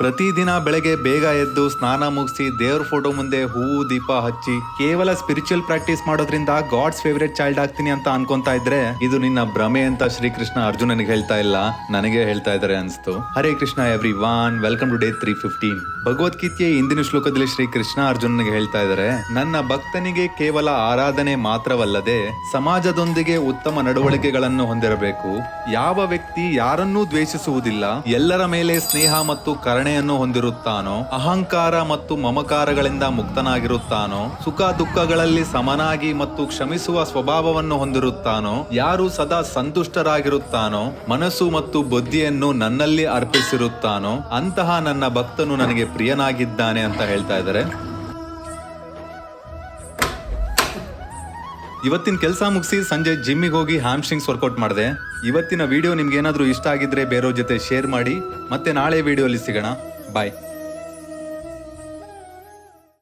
ಪ್ರತಿದಿನ ಬೆಳಗ್ಗೆ ಬೇಗ ಎದ್ದು ಸ್ನಾನ ಮುಗಿಸಿ ದೇವ್ರ ಫೋಟೋ ಮುಂದೆ ಹೂವು ದೀಪ ಹಚ್ಚಿ ಕೇವಲ ಸ್ಪಿರಿಚುವಲ್ ಪ್ರಾಕ್ಟೀಸ್ ಮಾಡೋದ್ರಿಂದ ಗಾಡ್ಸ್ ಫೇವರೇಟ್ ಚೈಲ್ಡ್ ಆಗ್ತೀನಿ ಅಂತ ಅನ್ಕೊಂತಾ ಇದ್ರೆ ಇದು ನಿನ್ನ ಭ್ರಮೆ ಅಂತ ಶ್ರೀಕೃಷ್ಣ ಅರ್ಜುನನಿಗೆ ಹೇಳ್ತಾ ಇಲ್ಲ, ನನಗೆ ಹೇಳ್ತಾ ಇದ್ದಾರೆ ಅನ್ಸ್ತು. Hare Krishna everyone, welcome to day 315. ಭಗವದ್ಗೀತೆಯ ಇಂದಿನ ಶ್ಲೋಕದಲ್ಲಿ ಶ್ರೀಕೃಷ್ಣ ಅರ್ಜುನನಿಗೆ ಹೇಳ್ತಾ ಇದ್ದಾರೆ, ನನ್ನ ಭಕ್ತನಿಗೆ ಕೇವಲ ಆರಾಧನೆ ಮಾತ್ರವಲ್ಲದೆ ಸಮಾಜದೊಂದಿಗೆ ಉತ್ತಮ ನಡವಳಿಕೆಗಳನ್ನು ಹೊಂದಿರಬೇಕು. ಯಾವ ವ್ಯಕ್ತಿ ಯಾರನ್ನೂ ದ್ವೇಷಿಸುವುದಿಲ್ಲ, ಎಲ್ಲರ ಮೇಲೆ ಸ್ನೇಹ ಮತ್ತು ಕರುಣೆಯನ್ನು ಹೊಂದಿರುತ್ತಾನೋ, ಅಹಂಕಾರ ಮತ್ತು ಮಮಕಾರಗಳಿಂದ ಮುಕ್ತನಾಗಿರುತ್ತಾನೋ, ಸುಖ ದುಃಖಗಳಲ್ಲಿ ಸಮನಾಗಿ ಮತ್ತು ಕ್ಷಮಿಸುವ ಸ್ವಭಾವವನ್ನು ಹೊಂದಿರುತ್ತಾನೋ, ಯಾರು ಸದಾ ಸಂತುಷ್ಟರಾಗಿರುತ್ತಾನೋ, ಮನಸ್ಸು ಮತ್ತು ಬುದ್ಧಿಯನ್ನು ನನ್ನಲ್ಲಿ ಅರ್ಪಿಸಿರುತ್ತಾನೋ ಅಂತಹ ನನ್ನ ಭಕ್ತನು ನನಗೆ ಪ್ರಿಯನಾಗಿದ್ದಾನೆ ಅಂತ ಹೇಳ್ತಾ ಇದ್ದಾರೆ. ಇವತ್ತಿನ ಕೆಲಸ ಮುಗಿಸಿ ಸಂಜೆ ಜಿಮ್ಮಿಗೆ ಹೋಗಿ ಹ್ಯಾಮ್ಸ್ಟ್ರಿಂಗ್ಸ್ ವರ್ಕೌಟ್ ಮಾಡಿದೆ. ಇವತ್ತಿನ ವಿಡಿಯೋ ನಿಮ್ಗೆ ಏನಾದರೂ ಇಷ್ಟ ಆಗಿದ್ರೆ ಬೇರೆಯವ್ರ ಜೊತೆ ಶೇರ್ ಮಾಡಿ. ಮತ್ತೆ ನಾಳೆ ವಿಡಿಯೋಲಿ ಸಿಗೋಣ. ಬಾಯ್.